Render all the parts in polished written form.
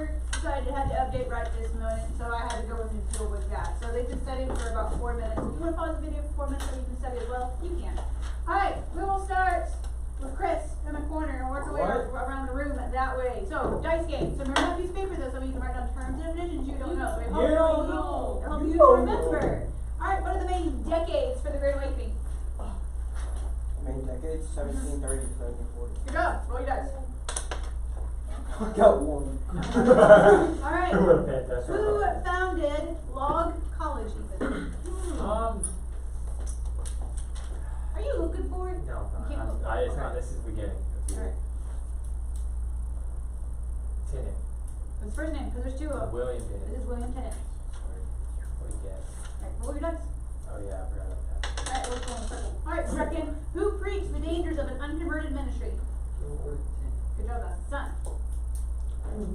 computer decided it had to update right this moment, so I had to go in and deal with that. So they've been studying for about 4 minutes. If you want to pause the video for 4 minutes so you can study as well, you can. Alright, we will start with Chris in the corner and work our way around the room that way. So, dice game. So remember that piece of paper though, so you can write down terms and definitions you don't know. So help you to remember. Alright, what are the main decades for the Great Awakening? Main decades, 1730 to 1740. Good job. Roll your dice. I got one. Alright. Who founded Log College even? Are you looking for it? No, You can't look. it's not. This is the beginning. Alright. Tennant. What's his first name? Because there's two of them. William Tennant. This is William Tennant. What do you guess? Alright, roll your dice. Oh yeah, I forgot about that. Alright, let's go in a circle. Alright, second. Who preached the dangers of an unconverted ministry? Good job, that's the son.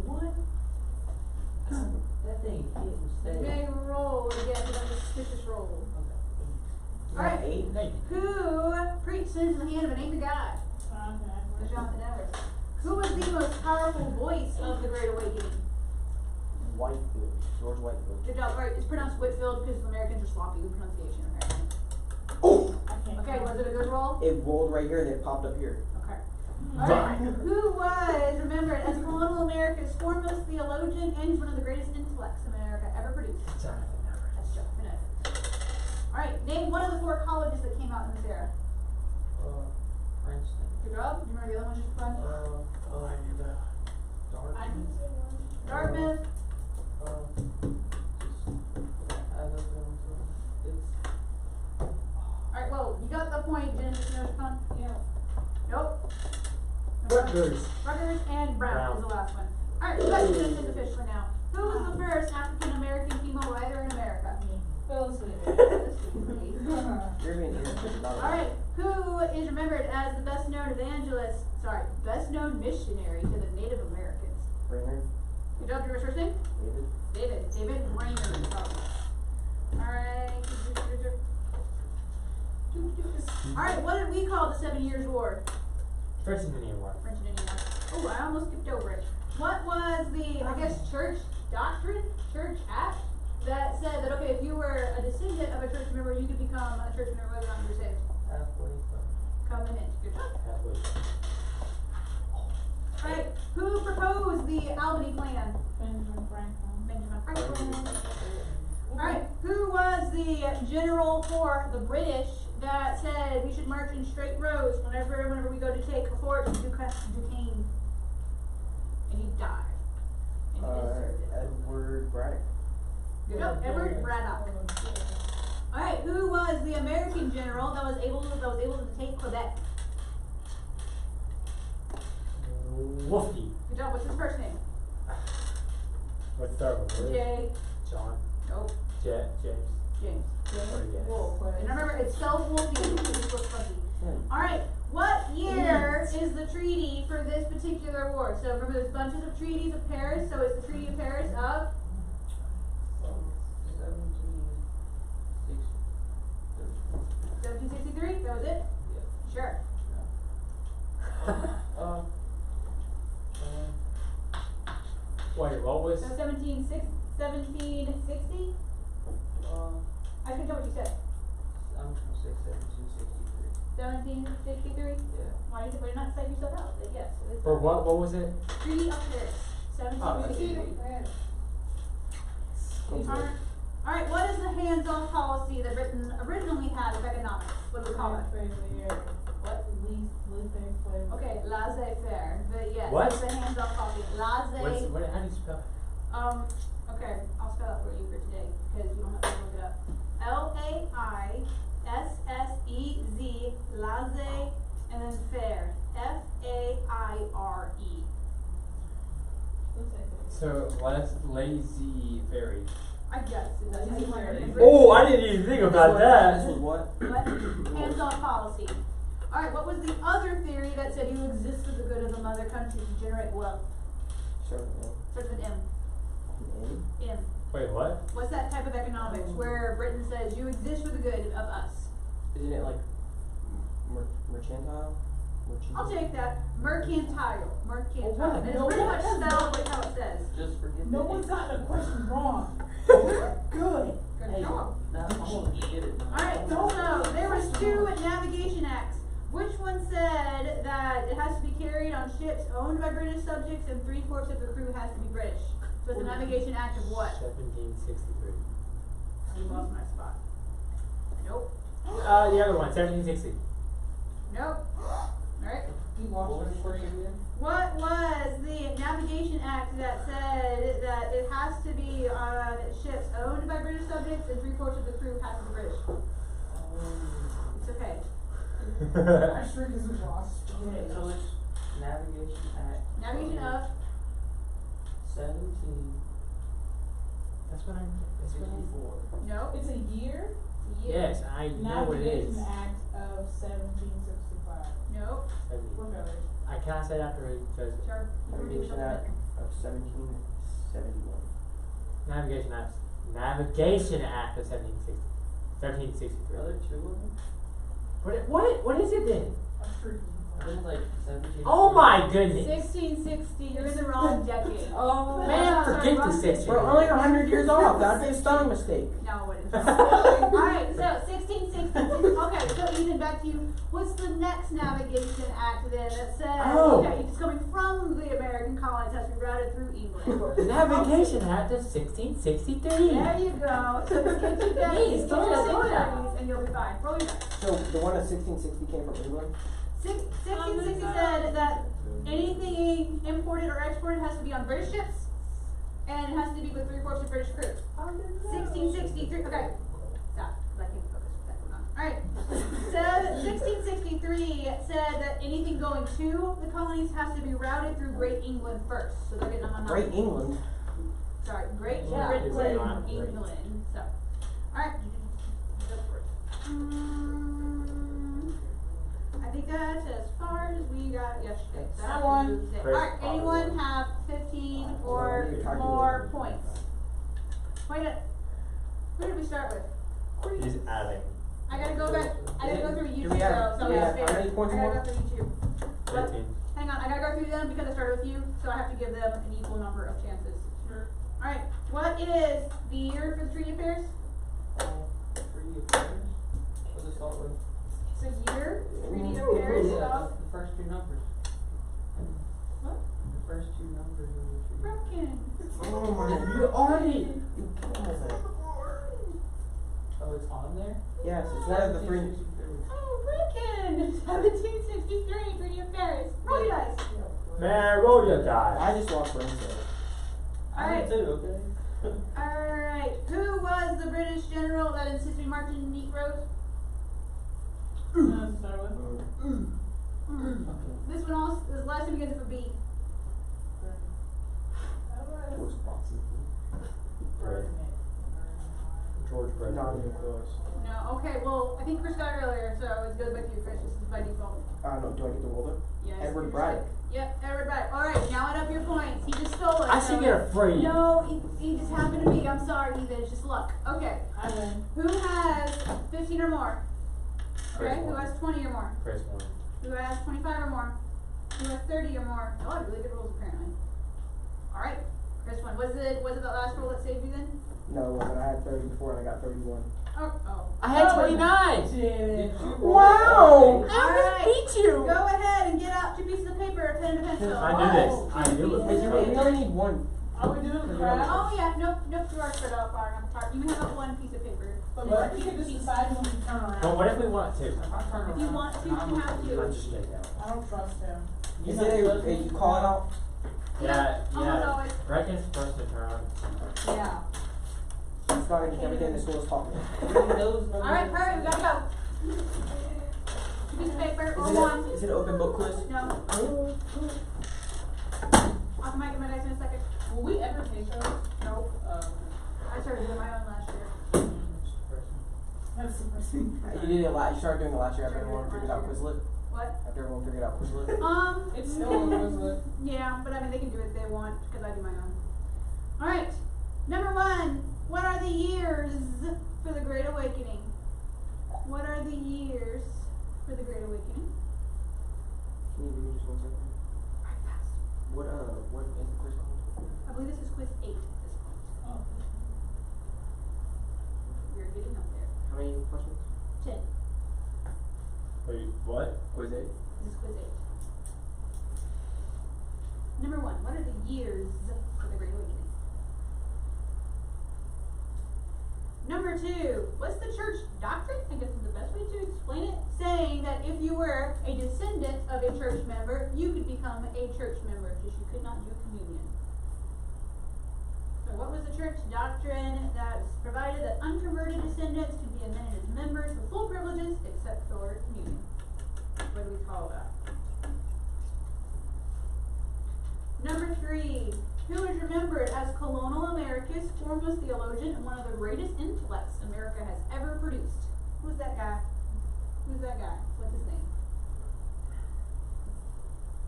What? That thing didn't say. Big roll again, so that's a suspicious roll. Alright. 8. Who preached sins in the hand of an angry God? Jonathan Edwards. Who was the most powerful voice of the Great Awakening? Whitefield. George Whitefield. Good job. Alright, it's pronounced Whitfield because Americans are sloppy with pronunciation apparently. Oh! Okay, was it a good roll? It rolled right here and it popped up here. Okay. Alright. Who was remembered as colonial America's foremost theologian and one of the greatest intellects America ever produced? Jonathan Edwards. That's Jonathan Edwards. Alright, name one of the 4 colleges that came out in this era. Princeton. Good job. Do you remember the other ones just fun? Dartmouth. Alright, well, you got the point, Genesis Notre Fun? Yeah. Nope. Rutgers. Rutgers and Brown is the last one. Alright, so that's Genesis officially now. Who was the first African American female writer in America? You're being irritated. Alright, who is remembered as the best known best known missionary to the Native Americans? Brainerd. Good job, your first name? David. David Brainerd. Alright. Alright, what did we call the 7 Years' War? First Indian War. French and Indian War. Oh, I almost skipped over it. What was the, church doctrine, church act, that said that, okay, if you were a descendant of a church member, you could become a church member whether or not you're saved? Covenant. Good job. Alright, who proposed the Albany Plan? Benjamin Franklin. Alright, who was the general for the British that said we should march in straight rows whenever we go to take a fort in Duquesne? And he died. And he deserved it. Edward Braddock. Good job, Edward Braddock. Alright, who was the American general that was able to take Quebec? Wolfie. Good job, what's his first name? Let's start with William. Jay. John. Nope. James. James. Yes. Wolf. And remember, it's spelled Wolfie, it just looks funky. Alright, what year is the treaty for this particular war? So remember, there's bunches of treaties of Paris, so it's the Treaty of Paris of 1763? That was it? Sure. Wait, what was? So 1760? I couldn't tell what you said. I'm gonna say 1763. 1763? Yeah. Why did you not cite yourself out? But yes. It is. For what? What was it? Treaty of Paris. 1763. Alright, what is the hands-off policy that Britain originally had of economics? What do we call it? What? Okay, laissez-faire. But yes, What? it's the hands-off policy. How do you spell it? Okay, I'll spell it for you for today, because you don't have to look it up. Laissez, laissez, and then faire. F-A-I-R-E. So lazy fairy. I guess it does. Oh, I didn't even think about This that. was what? What? Hands-on policy. Alright, what was the other theory that said you exist for the good of the mother country to generate wealth? Starts Starts with M. with M. Wait, what? What's that type of economics where Britain says you exist for the good of us? Isn't it like mercantile? I'll take that. Mercantile. Mercantile. Oh, And it's no, pretty much that's spelled like how it says. Just forget No the one's name. gotten a question wrong. Good. Good Hey, job. now I'm gonna forget it. Alright, so there was 2 navigation acts. Which one said that it has to be carried on ships owned by British subjects and 3/4 of the crew has to be British? So it's a navigation act of what? 1763. You lost my spot. Nope. The other one, 1760. Nope. Alright. You lost your question again? What was the navigation act that said that it has to be on ships owned by British subjects and 3/4 of the crew has to be British? It's okay. I sure is lost. Okay, so it's Navigation Act. Navigation of 1764. That's what I'm. no. It's a year? Yes, I know what it is. Navigation Act of 1765. Nope. We're good. I cannot say it after he says it. Sure. Navigation Act of 1771. Navigation Act. Navigation Act of 1763. Are there 2 of them? What is it then? I'm sure you I think it's like 17. Oh my goodness. 1660. You're in the wrong decade. Oh Man, man, sorry, forget wrong the decade. 60. We're only 100 years off. That'd be a spelling mistake. No, it isn't. Alright, so 1660. Okay, so Ethan, back to you. What's the next navigation act then that says, Oh. okay, it's coming from the American colonies, has to be routed through England? The Navigation Act of 1663. There you go. So just get you that, Please, get don't your slow down. centuries, and you'll be fine. Roll your dice. So the one of 1660 came from England? 1660 said that anything imported or exported has to be on British ships, and it has to be with 3/4 of British crew. 1663, okay. Stop, 'cause I can't focus with that going on. Alright. So 1663 said that anything going to the colonies has to be routed through Great England first. So they're getting on my Great England. Sorry, Great Yeah, Britain, it's like not great. England. So, alright. Go for it. I think that's as far as we got yesterday. So I won. Chris Alright, probably anyone won. have 15 or You're talking more about- points? Wait a, who did we start with? He's adding. I gotta go back, I gotta go through Do YouTube we have- though, so do we it's have fair. how many points I gotta more? go through YouTube. What? 13. Hang on, I gotta go through them because I started with you, so I have to give them an equal number of chances. Sure. Alright, what is the year for the Treaty Affairs? 3 affairs? What's it start with? It's a year, Treaty Ooh. Affairs, Yeah, so. the first 2 numbers. What? The first 2 numbers of the tree. Broken. Oh my You already. Oh, it's on there? Yes, it's one of the 3. 1763. Oh, broken! 1763, Treaty Affairs. Roll your dice. Man, roll your die. I just lost brain cells. Alright. I did too, okay? Alright, who was the British general that insisted we march in Negroes? Start with. This one also, this last one begins with a B. What's Boxing? Right. George Brett. Not even close. No, okay, well, I think Chris got it earlier, so it goes back to you, Chris. This is by default. No, do I get to roll it? Yes. Edward you're Braddock. sick. Yep, Edward Braddock. Alright, now add up your points. He just stole it. I so- should get a free. No, he just happened to be. I'm sorry, Ethan. It's just luck. Okay. I win. Who has 15 or more? Chris Okay, who won. has 20 or more? Chris won. Who has 25 or more? Who has 30 or more? Oh, I have really good rules apparently. Alright, Chris won. Was it the last roll that saved you then? No, but I had 30 before and I got 31. Oh. I had 29. Did Did it. you Wow! Alright. beat you. Go ahead and get out 2 pieces of paper, a pen and a pencil. I knew this. I knew it. We only need one. Are we doing crap? Oh yeah, nope, you are spread out far enough apart. You have 1 piece of paper. But what we can just decide when we turn around. But what if we want to? If I turn If you around, want to, I'm you have gonna to. Let's just make out. I don't trust him. Is it a you call it out? Yeah, Almost always. Reckon's supposed to turn on. Yeah. It's not everything the school is talking. Alright, hurry, we gotta go. 2 pieces of paper, or 1. Is it an open book quiz? No. I'll come back and get my dice in a second. Will we ever take those? Nope. I started doing my own last year. That's surprising. You did it last. You started doing it last year after everyone figured out Quizlet. What? After everyone figured out Quizlet. It's still a Quizlet. Yeah, but I mean, they can do it if they want, because I do my own. Alright, number 1. What are the years for the Great Awakening? What are the years for the Great Awakening? Can you give me just 1 second? What is the quiz called? I believe this is quiz 8 at this point. Oh. We're getting up there. How many questions? 10. Wait, what? Quiz 8. This is quiz 8. Number 1, what are the years for the Great Awakening? Number 2, what's the church doctrine? I guess is the best way to explain it. Saying that if you were a descendant of a church member, you could become a church member, just you could not do communion. So what was the church doctrine that provided that unconverted descendants could be admitted as members with full privileges except for communion? What do we call that? Number 3, who is remembered as Colonel Americus, foremost theologian, and one of the greatest intellects America has ever produced? Who's that guy? Who's that guy? What's his name?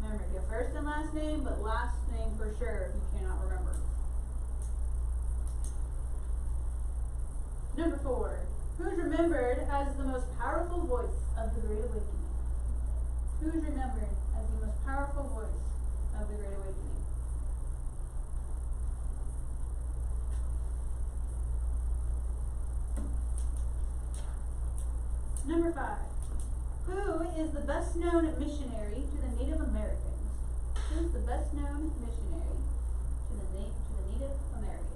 Remember, your first and last name, but last name for sure if you cannot remember. Number 4, who's remembered as the most powerful voice of the Great Awakening? Who's remembered as the most powerful voice of the Great Awakening? Number 5, who is the best known missionary to the Native Americans? Who's the best known missionary to the Native Americans?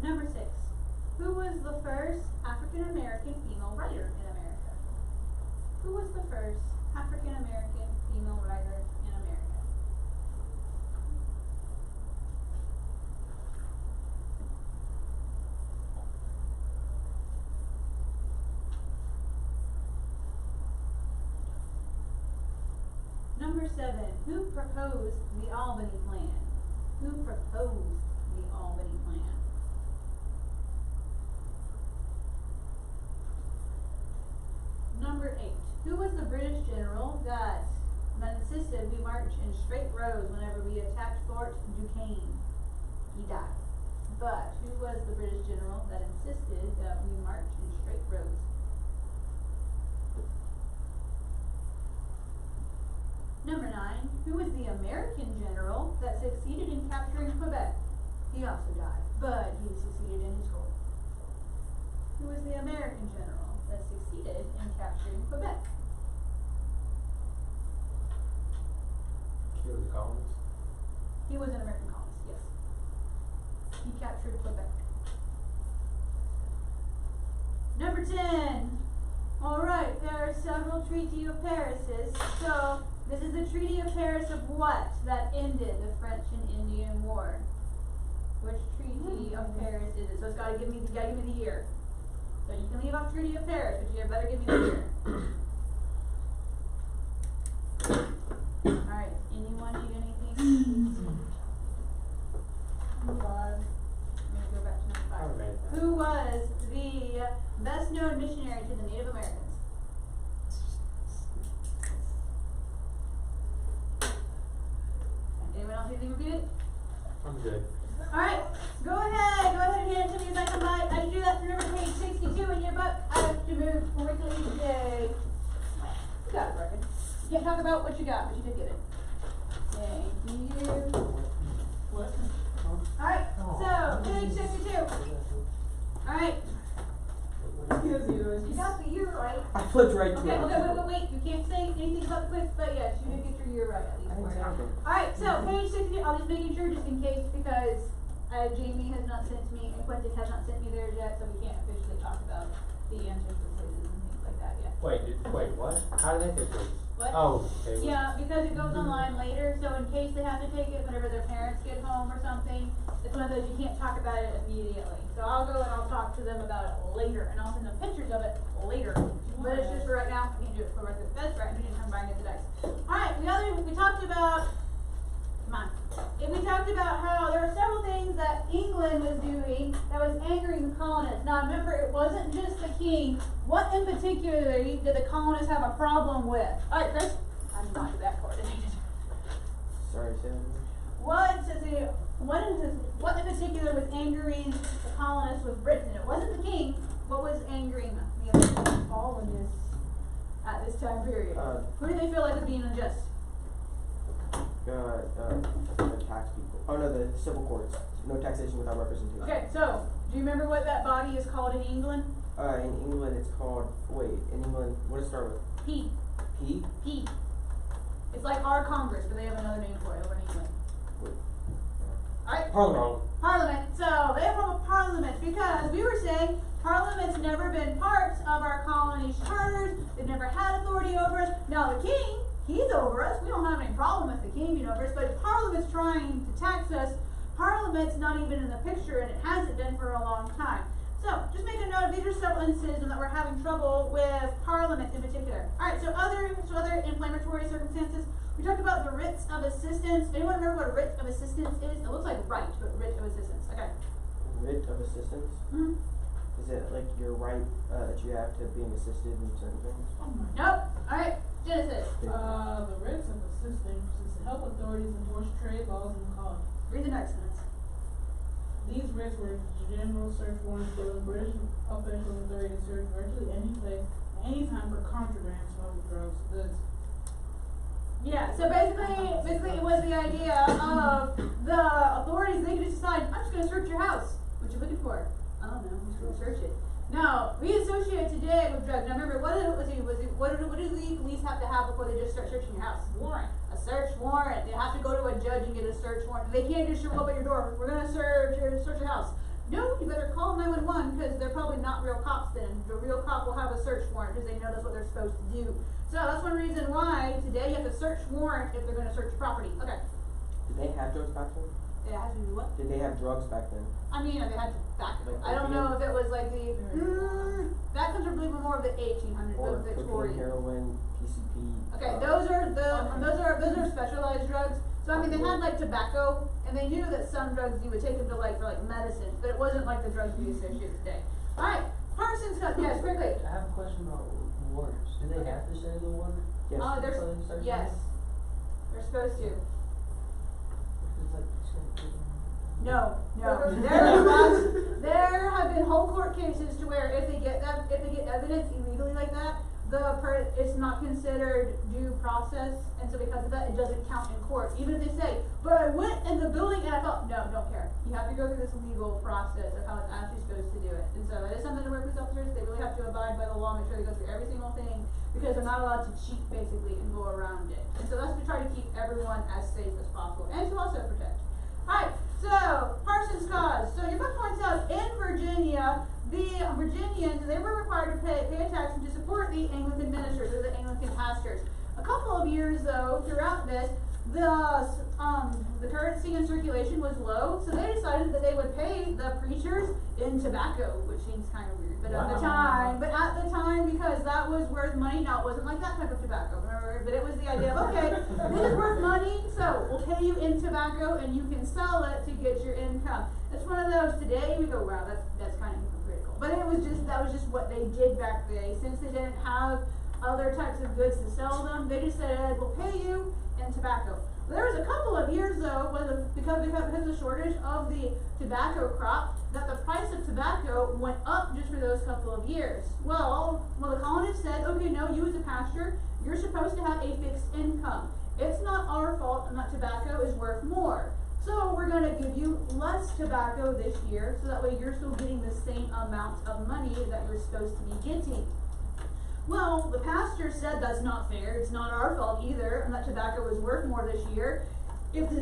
Number 6, who was the first African American female writer in America? Who was the first African American female writer in America? Number 7, who proposed the Albany Plan? Who proposed the Albany Plan? Number 8, who was the British general that insisted we march in straight rows whenever we attacked Fort Duquesne? He died. But who was the British general that insisted that we march in straight rows? Number 9, who was the American general that succeeded in capturing Quebec? He also died, but he succeeded in his goal. Who was the American general that succeeded in capturing Quebec? He was a colonist. He was an American colonist, yes. He captured Quebec. Number 10. Alright, there are several Treaty of Parises. So, this is the Treaty of Paris of what that ended the French and Indian War? Which Treaty of Paris is it? So it's gotta give me the year. So you can leave off Treaty of Paris, but you better give me the year. Alright, anyone need anything? Number 5. I'm gonna go back to number 5. I made that. Who was the best known missionary to the Native Americans? Anyone else need to be repeated? I'm good. Alright, go ahead and hand it to me as I come by. I do that for number page 62 in your book. I have to move quickly today. You got it, Brecken. You can't talk about what you got, but you did get it. Thank you. What? Alright, so page 62. Alright, you got the year right. I flipped right to Okay, it. wait. You can't say anything about the quiz, but yes, you did get your year right at least. Alright, so page 62, I'm just making sure just in case because Jamie has not sent me and Quentin has not sent me theirs yet, so we can't officially talk about the answers for quizzes and things like that yet. Wait, what? How did they take this? What? Oh, okay. Yeah, because it goes online later, so in case they have to take it whenever their parents get home or something, it's one of those you can't talk about it immediately. So I'll go and I'll talk to them about it later, and I'll send them pictures of it later. But it's just for right now, we can't do it for the rest of the fest, right? We didn't come by and get the dice. Alright, we talked about, come on. We talked about how there were several things that England was doing that was angering the colonists. Now remember, it wasn't just the king. What in particular did the colonists have a problem with? Alright, Chris, I'm not that coordinated. Sorry, say that again. What does it, what in particular was angering the colonists with Britain? It wasn't the king. What was angering the other colonists at this time period? Who do they feel like was being unjust? The tax people. Oh no, the civil courts. No taxation without representation. Okay, so do you remember what that body is called in England? In England it's called, in England, what does it start with? P. P? P. It's like our Congress, but they have another name for it over in England. Alright? Parliament. Parliament. So they have a parliament because we were saying Parliament's never been part of our colony's charters. They've never had authority over us. Now the king, he's over us. We don't have any problem with the king being over us, but Parliament's trying to tax us. Parliament's not even in the picture, and it hasn't been for a long time. So just make a note, these are several instances that we're having trouble with Parliament in particular. Alright, so other inflammatory circumstances. We talked about the writs of assistance. Anyone remember what a writ of assistance is? It looks like right, but writ of assistance. Okay. Writ of assistance? Mm-hmm. Is it like your right that you have to being assisted in certain things? Nope. Alright, Genesis. The writs of assistance is to help authorities enforce trade laws in the colony. Read the next sentence. These writs were general search warrants given British officials authority to search virtually any place, anytime for contraband, smuggled drugs, goods. Yeah, so basically it was the idea of the authorities, they could just decide, I'm just gonna search your house. What you looking for? I don't know, I'm just gonna search it. Now, we associate today with drugs. Now remember, what do the police have to have before they just start searching your house? Warrant. A search warrant. They have to go to a judge and get a search warrant. They can't just show up at your door. We're gonna search your house. No, you better call 911 because they're probably not real cops then. The real cop will have a search warrant because they know that's what they're supposed to do. So that's one reason why today you have a search warrant if they're gonna search your property. Okay. Did they have drugs back then? It has to do what? Did they have drugs back then? I mean, they had to back. Like I don't know if opium? it was like the that comes from more of the 1800s, Or those cocaine, Victorian. heroin, PCP? Okay, those are specialized drugs. So I mean, they had like tobacco, and they knew that some drugs you would take them to for medicine, but it wasn't like the drugs we associate today. All right, Parsons Cup. Yes, quickly. I have a question about warrants. Do they have to say the warrant? Yes. There's before they start yes, doing they're supposed to. it? It's like, No. There have been whole court cases to where if they get evidence illegally like that, it's not considered due process, and so because of that, it doesn't count in court. Even if they say, but I went in the building and I thought, no, don't care. You have to go through this legal process of how it's actually supposed to do it. And so it is something to work with officers. They really have to abide by the law, make sure they go through every single thing, because they're not allowed to cheat basically and go around it. And so that's to try to keep everyone as safe as possible and to also protect. Alright, so Parsons Cause. So your book points out in Virginia, the Virginians, they were required to pay a tax to support the Anglican ministers or the Anglican pastors. A couple of years though, throughout this, the currency in circulation was low, so they decided that they would pay the preachers in tobacco, which seems kind of weird. But at the time, because that was worth money. Now it wasn't like that type of tobacco, remember? But it was the idea of, okay, this is worth money, so we'll pay you in tobacco and you can sell it to get your income. It's one of those today we go, wow, that's kind of hypocritical. But that was just what they did back then. Since they didn't have other types of goods to sell them, they just said, we'll pay you in tobacco. There was a couple of years though, because of the shortage of the tobacco crop, that the price of tobacco went up just for those couple of years. Well, the colonists said, okay, no, you as a pastor, you're supposed to have a fixed income. It's not our fault that tobacco is worth more. So we're going to give you less tobacco this year, so that way you're still getting the same amount of money that you're supposed to be getting. Well, the pastor said that's not fair. It's not our fault either, and that tobacco is worth more this year. If the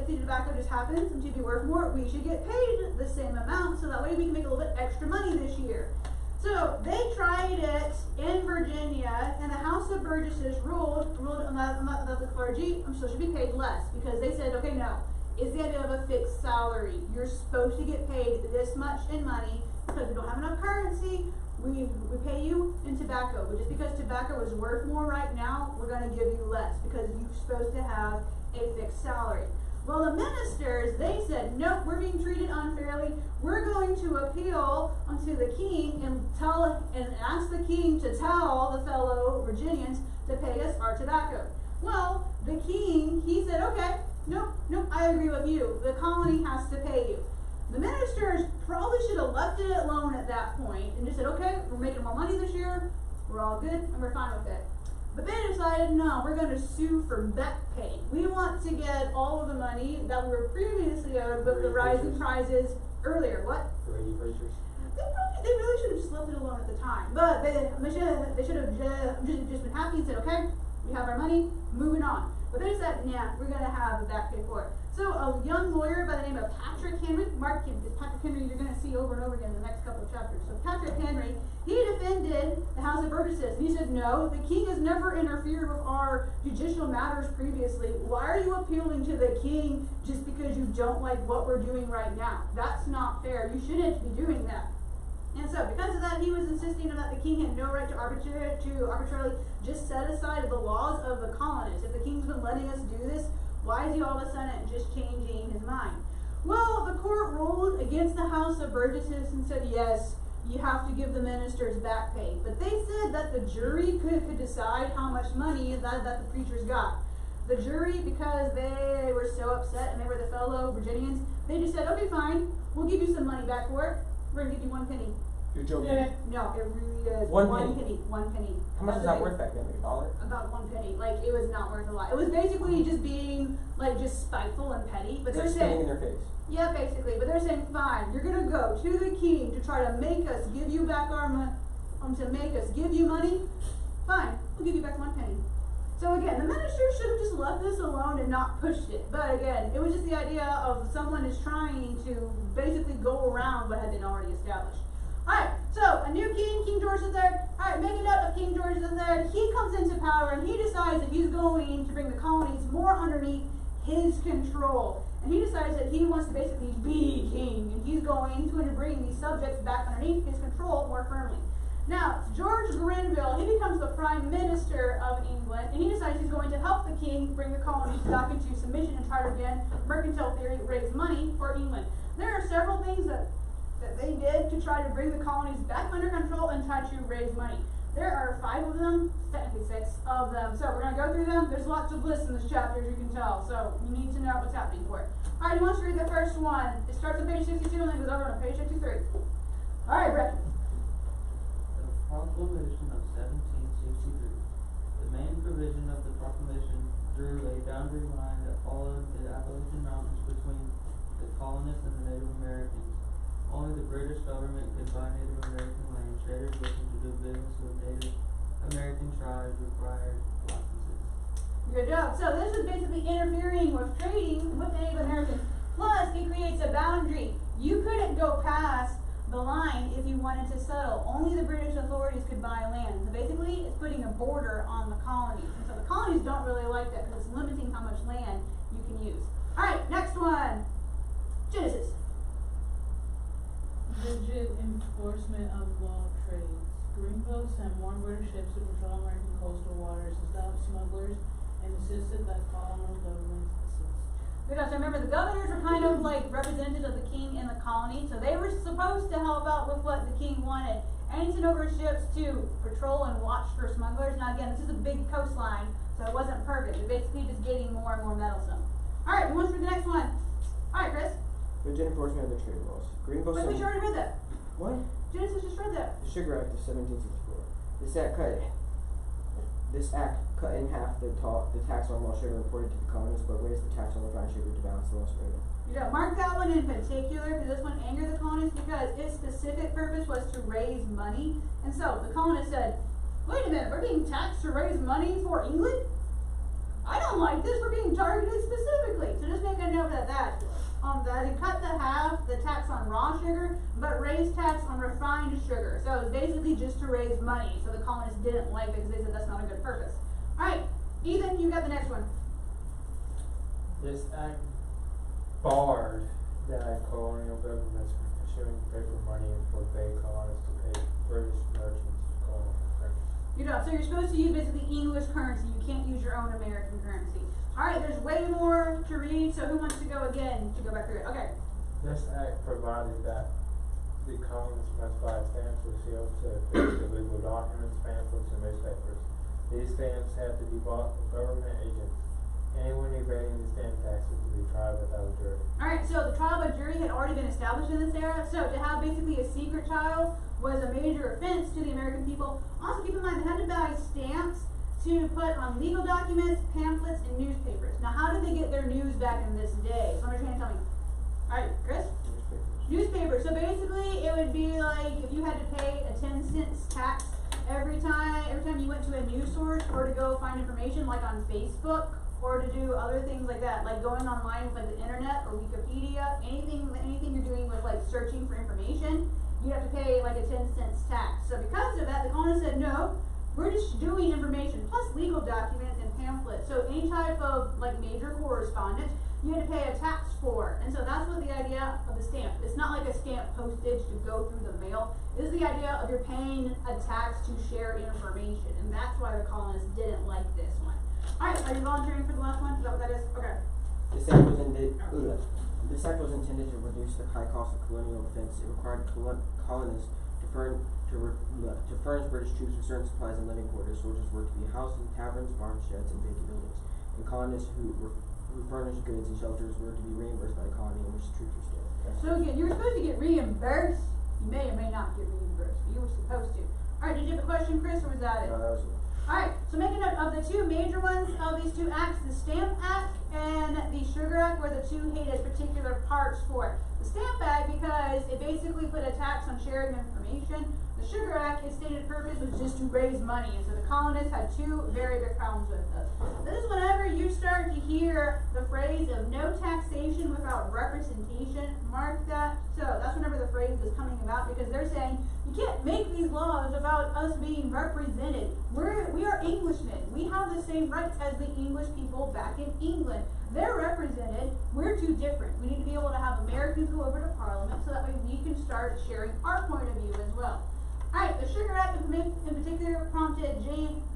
tobacco just happens to be worth more, we should get paid the same amount, so that way we can make a little bit extra money this year. So they tried it in Virginia, and the House of Burgesses ruled that the clergy should be paid less, because they said, okay, no, it's the idea of a fixed salary. You're supposed to get paid this much in money because we don't have enough currency. We pay you in tobacco, but just because tobacco is worth more right now, we're going to give you less because you're supposed to have a fixed salary. Well, the ministers, they said, nope, we're being treated unfairly. We're going to appeal unto the king and ask the king to tell the fellow Virginians to pay us our tobacco. Well, the king, he said, okay, Nope, I agree with you. The colony has to pay you. The ministers probably should have left it alone at that point and just said, okay, we're making more money this year, we're all good, and we're fine with it. But they decided, no, we're going to sue for back pay. We want to get all of the money that we were previously owed with the rising prices earlier. What? Brady preachers. They really should have just left it alone at the time. But they should have just been happy and said, okay, we have our money, moving on. But they said, nah, we're going to have a back pay for it. So a young lawyer by the name of Patrick Henry, Patrick Henry you're going to see over and over again in the next couple of chapters. So Patrick Henry, he defended the House of Burgesses. And he said, no, the king has never interfered with our judicial matters previously. Why are you appealing to the king just because you don't like what we're doing right now? That's not fair. You shouldn't be doing that. And so, because of that, he was insisting that the king had no right to arbitrarily just set aside the laws of the colonists. If the king's been letting us do this, why is he all of a sudden just changing his mind? Well, the court ruled against the House of Burgesses and said, yes, you have to give the ministers back pay. But they said that the jury could decide how much money that the preachers got. The jury, because they were so upset and they were the fellow Virginians, they just said, okay, fine, we'll give you some money back for it. We're going to give you 1 penny. You're joking. No, it really is. One penny. 1 penny. How much is that worth back then? Like $1? About 1 penny. Like, it was not worth a lot. It was basically just being, like, just spiteful and petty. But they're They're spitting in saying, their face. yeah, basically. But they're saying, fine, you're going to go to the king to try to make us give you back our money, to make us give you money. Fine, we'll give you back 1 penny. So again, the minister should have just left this alone and not pushed it. But again, it was just the idea of someone is trying to basically go around what had been already established. Alright, so a new king, King George III. Alright, make a note of King George III. He comes into power and he decides that he's going to bring the colonies more underneath his control. And he decides that he wants to basically be king. And he's going to bring these subjects back underneath his control more firmly. Now, George Grenville, he becomes the Prime Minister of England, and he decides he's going to help the king bring the colonies back into submission and try to, again, mercantile theory, raise money for England. There are several things that they did to try to bring the colonies back under control and try to raise money. There are 5 of them, technically 6 of them. So we're going to go through them. There's lots of lists in this chapter, as you can tell, so you need to know what's happening for it. All right, who wants to read the first one? It starts on page 62 and then goes over on page 53. All right, Brett. Proclamation of 1763. The main provision of the proclamation drew a boundary line that followed the Appalachian Mountains between the colonists and the Native Americans. Only the British government could buy Native American land. Traders wishing to do business with Native American tribes required licenses. Good job. So this is basically interfering with trading with Native Americans. Plus, it creates a boundary. You couldn't go past the line if you wanted to settle. Only the British authorities could buy land. So basically, it's putting a border on the colonies. And so the colonies don't really like that because it's limiting how much land you can use. All right, next one. Genesis. Rigid enforcement of law of trade. Grenville sent more British ships to patrol American coastal waters to stop smugglers and insisted that colonial governments assist. Because remember, the governors were kind of like representatives of the king in the colony, so they were supposed to help out with what the king wanted. And he sent over ships to patrol and watch for smugglers. Now again, this is a big coastline, so it wasn't perfect. It basically just getting more and more meddlesome. All right, who wants to read the next one? All right, Chris. Rigid enforcement of the trade laws. Grenville Wait, we sent... already read that. What? Genesis just read that. The Sugar Act of 1764. This act cut in half the tax on raw sugar imported to the colonies, but raised the tax on refined sugar to balance the loss of revenue. You know, mark that one in particular because this one angered the colonists because its specific purpose was to raise money. And so the colonists said, wait a minute, we're being taxed to raise money for England? I don't like this, we're being targeted specifically. So just make a note of that. It cut the tax on raw sugar, but raised tax on refined sugar. So it was basically just to raise money. So the colonists didn't like it because they said that's not a good purpose. All right, Ethan, you got the next one. This act barred the colonial governments from issuing paper money and forbade colonists to pay British merchants colonial currency. You know, so you're supposed to use basically English currency. You can't use your own American currency. All right, there's way more to read, so who wants to go again to go back through it? Okay. This act provided that the colonists must buy stamps or seals to affix to legal documents, pamphlets, and newspapers. These stamps had to be bought from government agents. Anyone evading the stamp tax is to be tried without a jury. Alright, so the trial by jury had already been established in this era, so to have basically a secret trial was a major offense to the American people. Also keep in mind, they had to buy stamps to put on legal documents, pamphlets, and newspapers. Now how did they get their news back in this day? Someone trying to tell me. Alright, Chris? Newspaper. So basically, it would be like if you had to pay a 10-cent tax every time you went to a news source or to go find information, like on Facebook, or to do other things like that, like going online with like the internet or Wikipedia, anything you're doing with like searching for information, you have to pay like a 10-cent tax. So because of that, the colonists said no. We're just doing information plus legal documents and pamphlets. So any type of like major correspondence, you had to pay a tax for. And so that's what the idea of the stamp. It's not like a stamp postage to go through the mail. It is the idea of you're paying a tax to share information. And that's why the colonists didn't like this one. Alright, are you volunteering for the last one? Is that what that is? Okay. This act was intended to reduce the high cost of colonial defense. It required colonists to furnish British troops with certain supplies and living quarters. Soldiers were to be housed in taverns, farms, sheds, and vacant buildings. And colonists who furnished goods and shelters were to be reimbursed by the colony in which the troops were staying. So again, you were supposed to get reimbursed. You may or may not get reimbursed, but you were supposed to. Alright, did you have a question, Chris, or was that it? No, that was it. Alright, so make a note of the two major ones of these two acts, the Stamp Act and the Sugar Act, were the two hated particular parts for it. The Stamp Act, because it basically put a tax on sharing information. The Sugar Act, its stated purpose was just to raise money, and so the colonists had two very big problems with this. This is whenever you start to hear the phrase of no taxation without representation, mark that. So that's whenever the phrase is coming about, because they're saying, you can't make these laws without us being represented. We are Englishmen. We have the same rights as the English people back in England. They're represented. We're too different. We need to be able to have Americans go over to Parliament so that way we can start sharing our point of view as well. Alright, the Sugar Act in particular prompted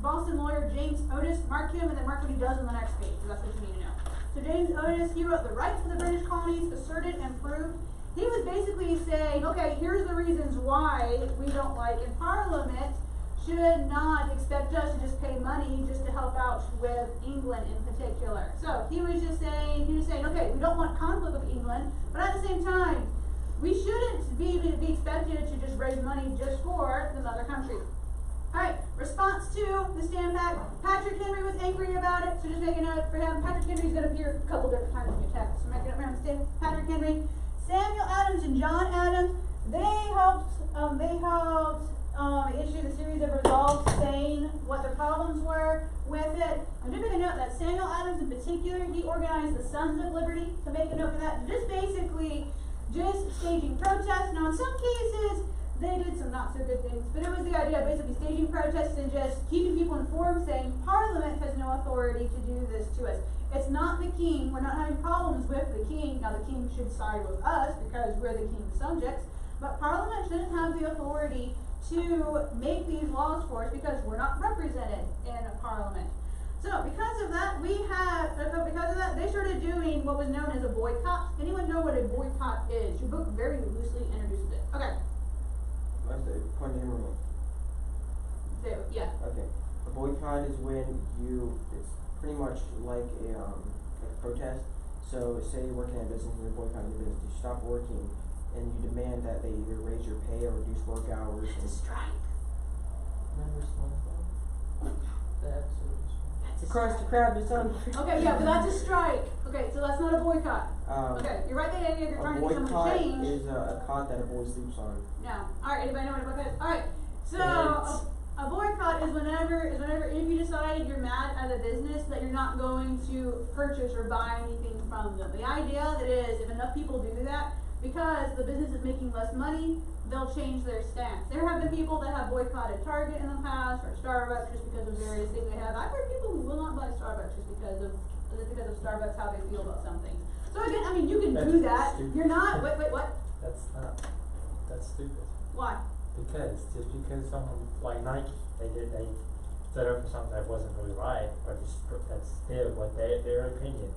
Boston lawyer James Otis. Mark him and then mark what he does on the next page, because that's what you need to know. So James Otis, he wrote the rights of the British colonies asserted and proved. He was basically saying, okay, here's the reasons why we don't like, and Parliament should not expect us to just pay money just to help out with England in particular. So he was saying, okay, we don't want conflict with England, but at the same time, we shouldn't be expected to just raise money just for the mother country. Alright, response to the Stamp Act. Patrick Henry was angry about it, so just make a note for him. Patrick Henry's going to appear a couple different times in your text, so make a note for him. Patrick Henry. Samuel Adams and John Adams, they helped issue the series of resolves saying what the problems were with it. I'm just making a note that Samuel Adams in particular, he organized the Sons of Liberty, so make a note for that. Just basically staging protests. Now in some cases, they did some not so good things, but it was the idea of basically staging protests and just keeping people informed, saying Parliament has no authority to do this to us. It's not the king. We're not having problems with the king. Now the king should side with us because we're the king's subjects, but Parliament shouldn't have the authority to make these laws for us because we're not represented in Parliament. So because of that, they started doing what was known as a boycott. Anyone know what a boycott is? Your book very loosely introduces it. Okay. What's the point of number one? Yeah. Okay. A boycott is when it's pretty much like a protest. So say you're working at a business and you're boycotting the business. You stop working and you demand that they either raise your pay or reduce work hours. It's a strike. Remember SpongeBob? That's Across the crowd is on. Okay, yeah, but that's a strike. Okay, so that's not a boycott. Okay, you're right there, you're trying to get something to boycott change. is a cot that a boy sleeps on. No. Alright, anybody know what a boycott is? Alright, so a boycott is whenever if you decided you're mad at a business that you're not going to purchase or buy anything from them. The idea that is, if enough people do that, because the business is making less money, they'll change their stance. There have been people that have boycotted Target in the past, or Starbucks, just because of various things they have. I've heard people who will not buy Starbucks just because of Starbucks, how they feel about something. So again, I mean, you can do that. Stupid. You're not, wait, what? That's stupid. Why? Because just because someone like Nike, they stood up for something that wasn't really right, but that's still what their opinion.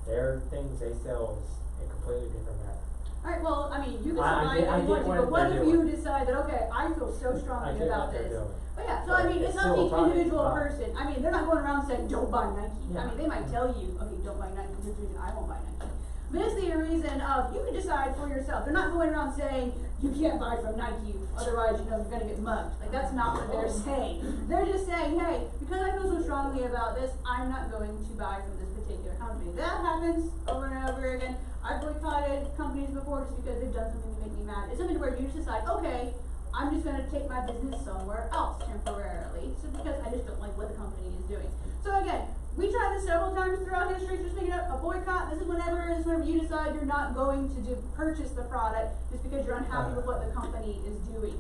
Their things they sell is a completely different matter. Alright, well, I mean, you can I decide get- I if you want get to, but what what they're if you doing. decide that, okay, I feel so I strongly get about what they're this. doing. But yeah, so I But mean, it's it's up to still each a product, individual not- person. I mean, they're not going around saying, don't buy Nike. I Yeah. mean, they might tell you, okay, don't buy Nike, here's the reason I won't buy Nike. But it's the reason of, you can decide for yourself. They're not going around saying, you can't buy from Nike, otherwise, you know, you're gonna get mugged. Like, that's not what they're saying. They're just saying, hey, because I feel so strongly about this, I'm not going to buy from this particular company. That happens over and over again. I've boycotted companies before just because they've done something to make me mad. It's something where you just decide, okay, I'm just gonna take my business somewhere else temporarily, so because I just don't like what the company is doing. So again, we tried this several times throughout history, just making up a boycott. This is whenever you decide you're not going to purchase the product just because you're unhappy with what the company is doing.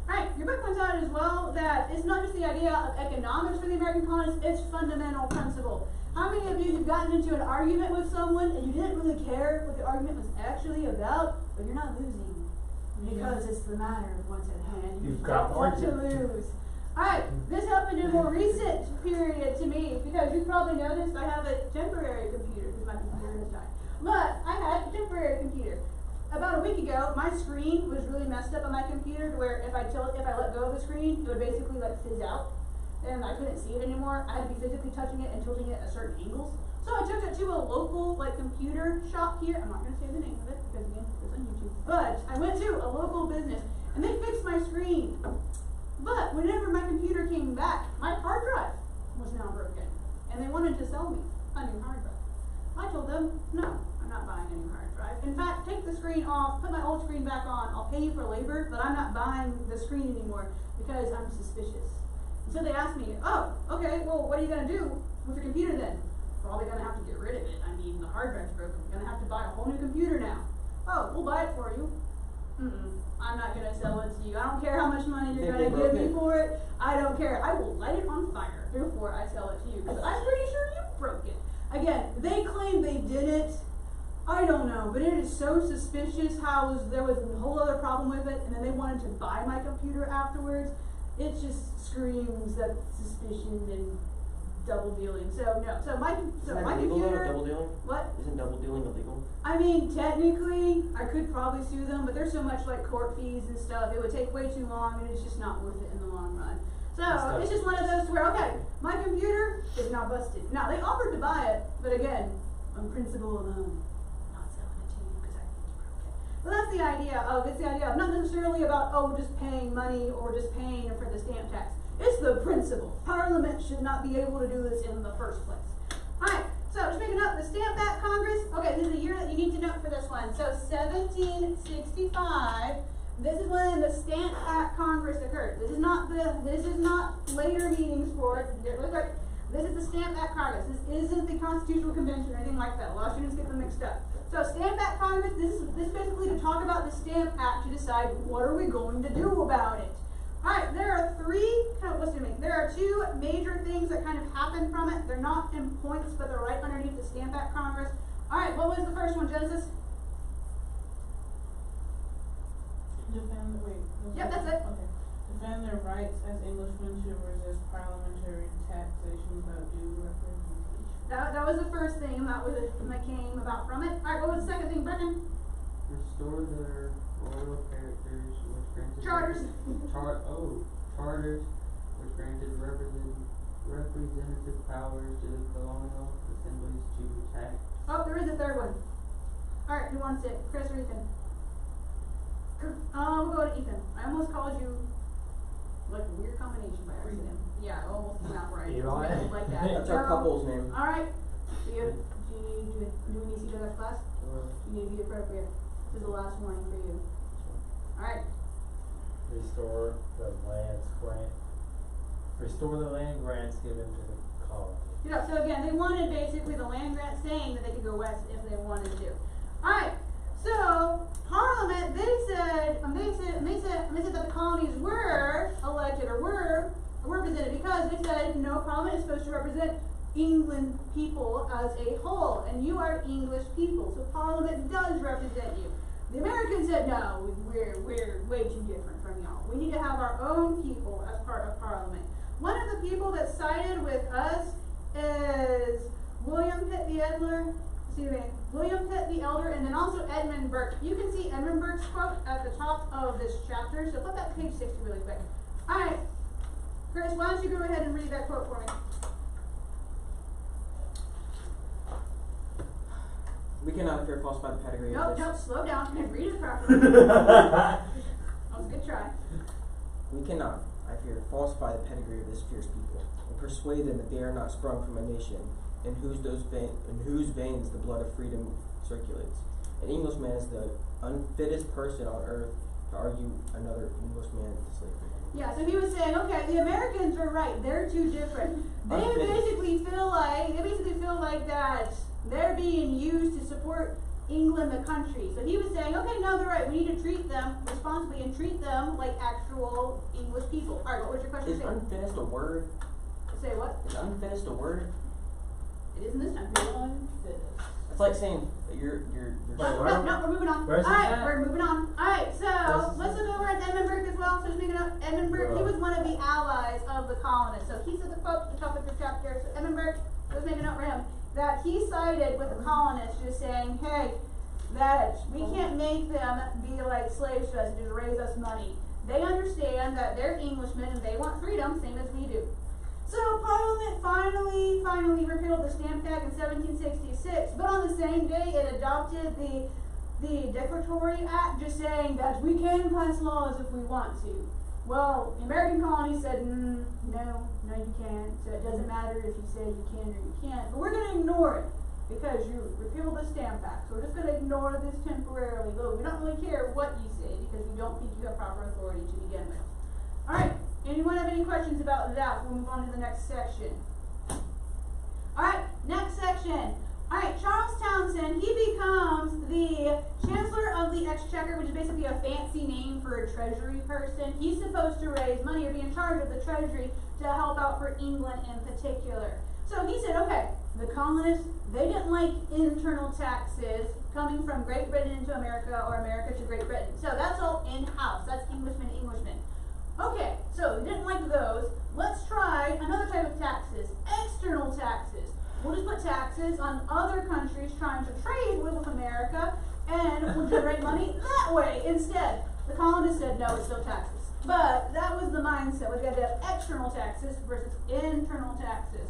Alright, your book points out as well that it's not just the idea of economics for the American colonists, it's fundamental principle. How many of you have gotten into an argument with someone and you didn't really care what the argument was actually about, but you're not losing? Because it's the matter of what's at hand. You've You got don't want to argument. lose. Alright, this happened in a more recent period to me, because you probably noticed I have a temporary computer, because my computer has died. But I had a temporary computer. About a week ago, my screen was really messed up on my computer to where if I let go of the screen, it would basically like fizz out. And I couldn't see it anymore. I had to be physically touching it and tilting it at certain angles. So I took it to a local like computer shop here. I'm not gonna say the name of it because again, it's on YouTube. But I went to a local business and they fixed my screen. But whenever my computer came back, my hard drive was now broken. And they wanted to sell me a new hard drive. I told them, no, I'm not buying a new hard drive. In fact, take the screen off, put my old screen back on. I'll pay you for labor, but I'm not buying the screen anymore because I'm suspicious. And so they asked me, oh, okay, well, what are you going to do with your computer then? Probably going to have to get rid of it. I mean, the hard drive's broken. We're going to have to buy a whole new computer now. Oh, we'll buy it for you. I'm not going to sell it to you. I don't care how much money you're going to give me for it. I don't care. I will light it on fire before I sell it to you because I'm pretty sure you broke it. Again, they claim they did it. I don't know, but it is so suspicious how there was a whole other problem with it, and then they wanted to buy my computer afterwards. It just screams that suspicion and double dealing. So no, so my computer. Double dealing? What? Isn't double dealing illegal? I mean, technically, I could probably sue them, but there's so much like court fees and stuff. It would take way too long, and it's just not worth it in the long run. So it's just one of those where, okay, my computer is now busted. Now they offered to buy it, but again, on principle alone, not selling it to you because I think you broke it. But that's the idea of, it's the idea of not necessarily about, oh, just paying money or just paying for the stamp tax. It's the principle. Parliament should not be able to do this in the first place. Alright, so just making up the Stamp Act Congress. Okay, this is the year that you need to note for this one. So 1765. This is when the Stamp Act Congress occurred. This is not later meetings for it. This is the Stamp Act Congress. This isn't the Constitutional Convention or anything like that. A lot of students get them mixed up. So Stamp Act Congress, this is basically to talk about the Stamp Act to decide what are we going to do about it. Alright, there are there are two major things that kind of happen from it. They're not in points, but they're right underneath the Stamp Act Congress. Alright, what was the first one, Genesis? Yep, that's it. Okay. Defend their rights as Englishmen to resist parliamentary taxation without due representation. That was the first thing, and that came about from it. Alright, what was the second thing, Brendan? Restore their royal characters which granted Charters. Charters which granted representative powers to the colonial assemblies to tax. Oh, there is a third one. Alright, who wants it? Chris or Ethan? We'll go to Ethan. I almost called you like a weird combination by accident. Yeah, almost not right. Eli? Like that. That's our couple's name. Alright. Do we need to see each other's class? You need to be appropriate. This is the last warning for you. Alright. Restore the land grants given to the colony. Yeah, so again, they wanted basically the land grant saying that they could go west if they wanted to. Alright, so Parliament, they said that the colonies were elected or were represented because they said no, Parliament is supposed to represent England people as a whole, and you are English people, so Parliament does represent you. The Americans said no, we're way too different from y'all. We need to have our own people as part of Parliament. One of the people that sided with us is William Pitt the Edler. William Pitt the Elder, and then also Edmund Burke. You can see Edmund Burke's quote at the top of this chapter, so flip that to page 60 really quick. Alright, Chris, why don't you go ahead and read that quote for me? We cannot appear falsify the pedigree Nope, of this. nope, slow down and read it properly. That was a good try. We cannot, I fear, falsify the pedigree of this fierce people, and persuade them that they are not sprung from a nation in whose veins the blood of freedom circulates. An Englishman is the unfittest person on earth to argue another Englishman into slavery. Yeah, so he was saying, okay, the Americans are right, they're too different. They basically feel like that they're being used to support England, the country. So he was saying, okay, no, they're right. We need to treat them responsibly and treat them like actual English people. All right, what was your question? Is unfinished a word? Say what? Is unfinished a word? It isn't this time. Unfinished. It's like saying you're. No, we're moving on. Where's All right, it at? we're moving on. All right, so let's look over at Edmund Burke as well. So just making up, Edmund Burke, he was one of the allies of the colonists. So he said the quote at the top of the chapter. So Edmund Burke, let's make a note for him, that he sided with the colonists, just saying, hey, that we can't make them be like slaves to us and just raise us money. They understand that they're Englishmen and they want freedom, same as we do. So Parliament finally repealed the Stamp Act in 1766, but on the same day it adopted the Declaratory Act, just saying that we can pass laws if we want to. Well, the American colonies said, no, you can't. So it doesn't matter if you say you can or you can't, but we're going to ignore it because you repealed the Stamp Act. So we're just going to ignore this temporarily, but we don't really care what you say because we don't think you have proper authority to begin with. All right. Anyone have any questions about that? We'll move on to the next section. Alright, next section. Alright, Charles Townshend, he becomes the Chancellor of the Exchequer, which is basically a fancy name for a treasury person. He's supposed to raise money or be in charge of the treasury to help out for England in particular. So he said, okay, the colonists, they didn't like internal taxes coming from Great Britain into America or America to Great Britain. So that's all in-house. That's Englishmen to Englishmen. Okay, so we didn't like those. Let's try another type of taxes, external taxes. We'll just put taxes on other countries trying to trade with America, and we'll generate money that way instead. The colonists said, no, it's still taxes. But that was the mindset. We had to have external taxes versus internal taxes.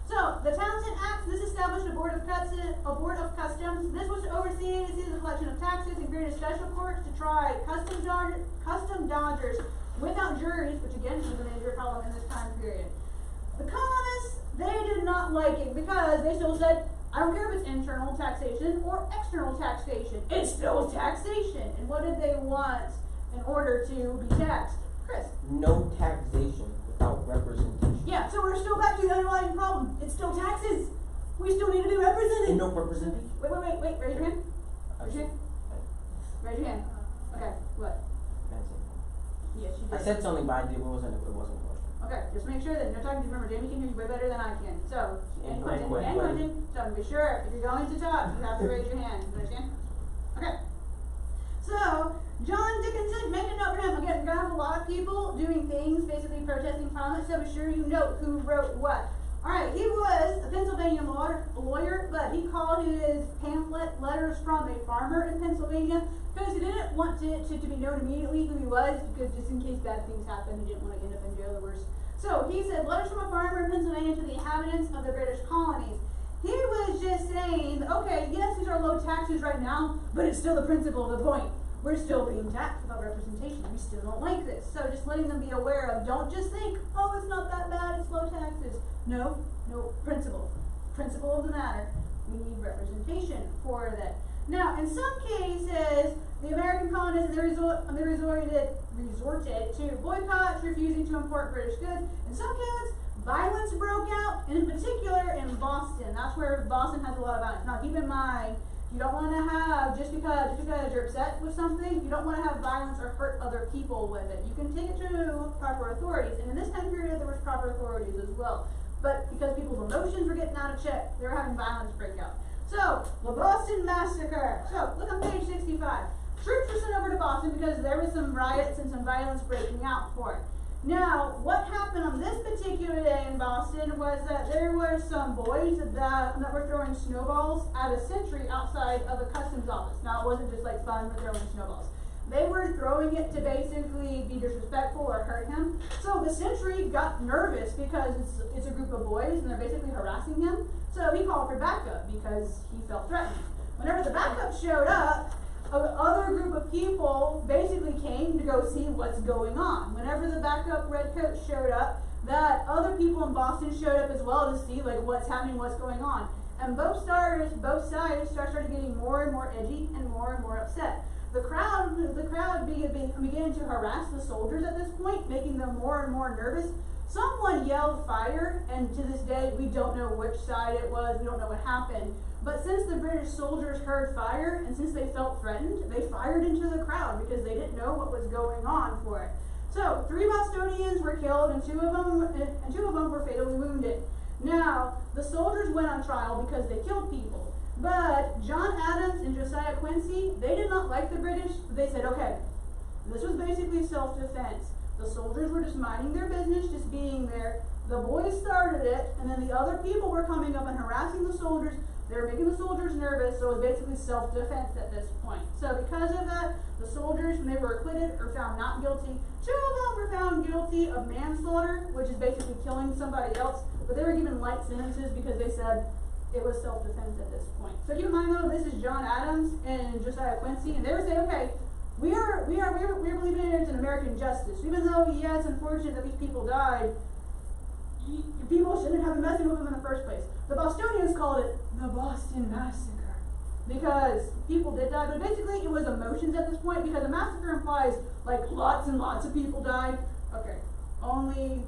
So, the Townshend Act, this established a board of customs. This was to oversee the collection of taxes and create a special court to try custom dodgers without juries, which again was a major problem in this time period. The colonists, they did not like it because they still said, I don't care if it's internal taxation or external taxation. It's still taxation. And what did they want in order to be taxed? Chris? No taxation without representation. Yeah, so we're still back to the underlying problem. It's still taxes. We still need to be represented. And no representation. Wait. Raise your hand. Raise your hand. Raise your hand. Okay, what? Yes, you I did. said something, but it wasn't a question. Okay, just make sure that you're talking to, remember, Jamie can hear you way better than I can. So, and Quentin, so be sure, if you're going to talk, you have to raise your hand. You understand? Okay. So, John Dickinson, make a note for him. Again, we're going to have a lot of people doing things, basically protesting Parliament, so be sure you note who wrote what. Alright, he was a Pennsylvania lawyer, but he called his pamphlet Letters from a Farmer in Pennsylvania because he didn't want it to be known immediately who he was, because just in case bad things happen, he didn't want to end up in jail or worse. So he said, Letters from a Farmer in Pennsylvania to the inhabitants of the British colonies. He was just saying, okay, yes, these are low taxes right now, but it's still the principle of the point. We're still being taxed without representation. We still don't like this. So just letting them be aware of, don't just think, oh, it's not that bad, it's low taxes. No, principle. Principle of the matter. We need representation for that. Now, in some cases, the American colonists, they resorted to boycotts, refusing to import British goods. In some cases, violence broke out, and in particular in Boston. That's where Boston has a lot of violence. Now, keep in mind, you don't want to have, just because you're upset with something, you don't want to have violence or hurt other people with it. You can take it to proper authorities, and in this time period, there was proper authorities as well. But because people's emotions were getting out of check, they were having violence break out. So, the Boston Massacre. So, look on page 65. Troops were sent over to Boston because there was some riots and some violence breaking out for it. Now, what happened on this particular yesterday in Boston was that there were some boys that were throwing snowballs at a sentry outside of a customs office. Now, it wasn't just like fun with throwing snowballs. They were throwing it to basically be disrespectful or hurt him. So the sentry got nervous because it's a group of boys and they're basically harassing him. So he called for backup because he felt threatened. Whenever the backup showed up, another group of people basically came to go see what's going on. Whenever the backup redcoats showed up, that other people in Boston showed up as well to see like what's happening, what's going on. And both sides started getting more and more edgy and more upset. The crowd began to harass the soldiers at this point, making them more and more nervous. Someone yelled fire, and to this day, we don't know which side it was, we don't know what happened. But since the British soldiers heard fire, and since they felt threatened, they fired into the crowd because they didn't know what was going on for it. So, 3 Bostonians were killed, and two of them were fatally wounded. Now, the soldiers went on trial because they killed people. But John Adams and Josiah Quincy, they did not like the British. They said, okay, this was basically self-defense. The soldiers were just minding their business, just being there. The boys started it, and then the other people were coming up and harassing the soldiers. They were making the soldiers nervous, so it was basically self-defense at this point. So because of that, the soldiers, when they were acquitted or found not guilty, 2 of them were found guilty of manslaughter, which is basically killing somebody else, but they were given light sentences because they said it was self-defense at this point. So keep in mind though, this is John Adams and Josiah Quincy, and they were saying, okay, we're believing it's an American justice. Even though, yeah, it's unfortunate that these people died, people shouldn't have been messing with them in the first place. The Bostonians called it the Boston Massacre because people did die, but basically it was emotions at this point because a massacre implies like lots and lots of people died. Okay, let's see,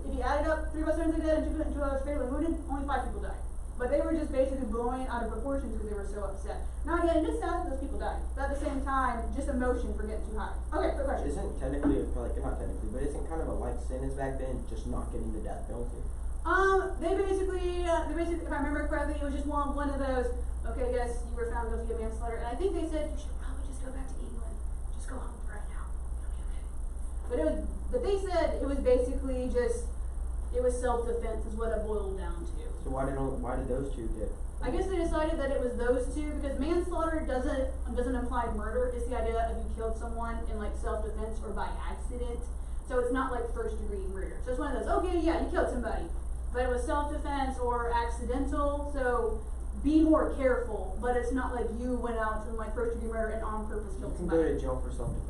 if you added up 3 Bostonians are dead and 2 others fatally wounded, only 5 people died. But they were just basically blowing it out of proportions because they were so upset. Now again, it's sad that those people died. But at the same time, just emotion for getting too high. Okay, good question. Isn't technically, like, not technically, but isn't kind of a light sentence back then just not getting the death penalty? They basically, if I remember correctly, it was just one of those, okay, yes, you were found guilty of manslaughter, and I think they said, you should probably just go back to England. Just go home right now. You'll be okay. But they said it was basically just, it was self-defense is what it boiled down to. So why did those 2 get? I guess they decided that it was those 2 because manslaughter doesn't imply murder. It's the idea of you killed someone in like self-defense or by accident. So it's not like first-degree murder. So it's one of those, okay, yeah, you killed somebody, but it was self-defense or accidental. So be more careful. But it's not like you went out and like first-degree murder and on purpose killed You can somebody. go to jail for self-defense.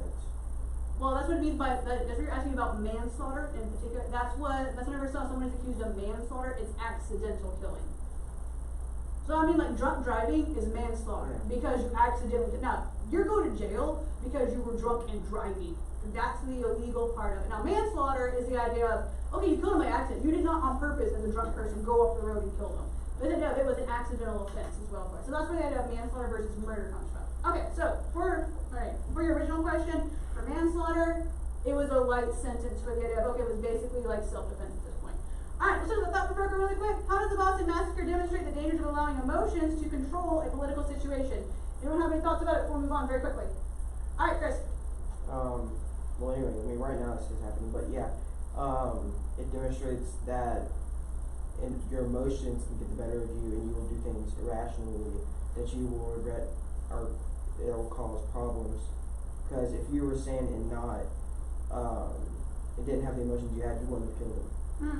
Well, that's what it means by that's what you're asking about manslaughter in particular. That's whenever someone is accused of manslaughter, it's accidental killing. So I mean, like drunk driving is manslaughter because you accidentally. Now you're going to jail because you were drunk and driving. That's the illegal part of it. Now manslaughter is the idea of okay, you killed him by accident. You did not on purpose as a drunk person go off the road and kill them. But it was an accidental offense as well. So that's where the idea of manslaughter versus murder comes from. Okay, so for your original question, for manslaughter, it was a light sentence for the idea of, okay, it was basically like self-defense at this point. Alright, let's do the thought provoker really quick. How does the Boston Massacre demonstrate the dangers of allowing emotions to control a political situation? Anyone have any thoughts about it before we move on very quickly? Alright, Chris. Well anyway, I mean right now this is happening, but yeah, it demonstrates that your emotions can get the better of you and you will do things irrationally that you will regret or it'll cause problems. Because if you were saying and not, it didn't have the emotions you had, you wouldn't have killed them.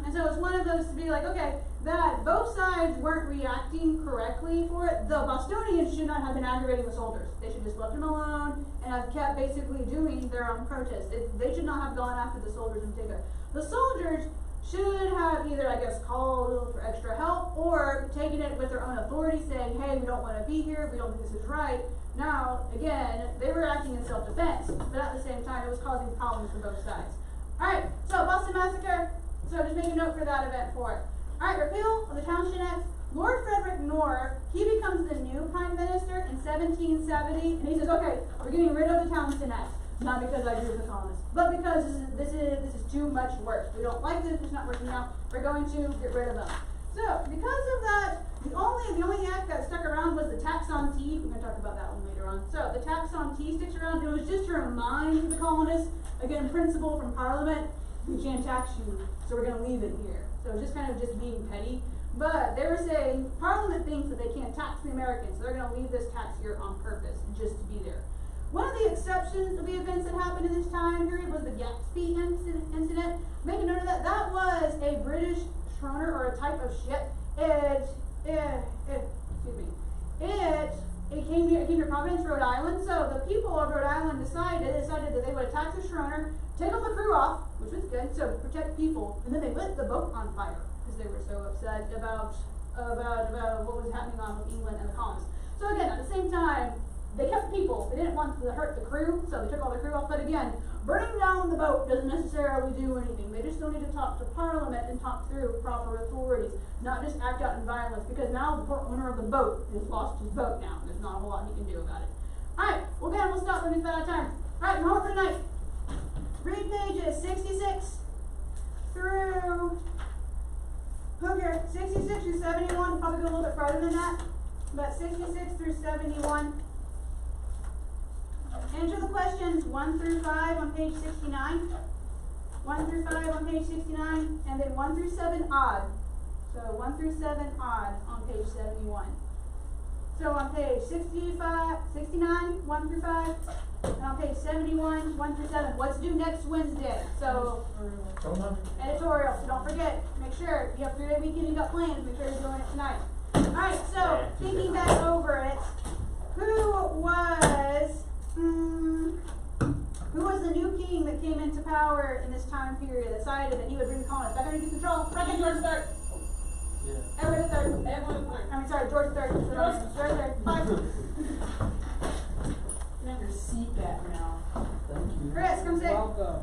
And so it's one of those to be like, okay, that both sides weren't reacting correctly for it. The Bostonians should not have been aggravating the soldiers. They should just left them alone and have kept basically doing their own protest. They should not have gone after the soldiers in particular. The soldiers should have either, I guess, called for extra help or taken it with their own authority saying, hey, we don't want to be here, we don't think this is right. Now, again, they were acting in self-defense, but at the same time, it was causing problems for both sides. Alright, so Boston Massacre, so just make a note for that event for it. Alright, repeal of the Townshend Act. Lord Frederick Knorr, he becomes the new Prime Minister in 1770, and he says, okay, we're getting rid of the Townshend Act. Not because I agree with the colonists, but because this is too much work. We don't like this, it's not working out, we're going to get rid of them. So, because of that, the only act that stuck around was the tax on tea. We're going to talk about that one later on. So, the tax on tea sticks around. It was just to remind the colonists, again, principle from Parliament, we can't tax you, so we're gonna leave it here. So it's just kind of just being petty. But they were saying, Parliament thinks that they can't tax the Americans, so they're gonna leave this tax here on purpose, just to be there. One of the exceptions of the events that happened in this time period was the Gatsby incident. Make a note of that. That was a British schroner, or a type of ship. It came to Providence, Rhode Island. So the people of Rhode Island decided that they would attack the schroner, take all the crew off, which was good, so protect people, and then they lit the boat on fire because they were so upset about what was happening on with England and the colonists. So again, at the same time, they kept the people. They didn't want to hurt the crew, so they took all the crew off. But again, burning down the boat doesn't necessarily do anything. They just still need to talk to Parliament and talk through proper authorities, not just act out in violence, because now the poor owner of the boat has lost his boat now. There's not a whole lot he can do about it. Alright, well then we'll stop when we've out of time. Alright, moment for tonight. Read pages 66 through 66 through 71, probably go a little bit farther than that. But 66 through 71. Answer the questions 1 through 5 on page 69. 1 through 5 on page 69, and then 1 through 7 odd. So 1 through 7 odd on page 71. So on page 69, 1 through 5, and on page 71, 1 through 7. What's due next Wednesday? So editorial, so don't forget, make sure you have 3-day weekend, you got plans, make sure you're doing it tonight. Alright, so thinking back over it, who was the new king that came into power in this time period that decided that he would bring the colonists back under control? Franklin George III. Yeah. Edward III. George III. George III. 5. Never see that now. Thank you. Chris, come sit. Welcome.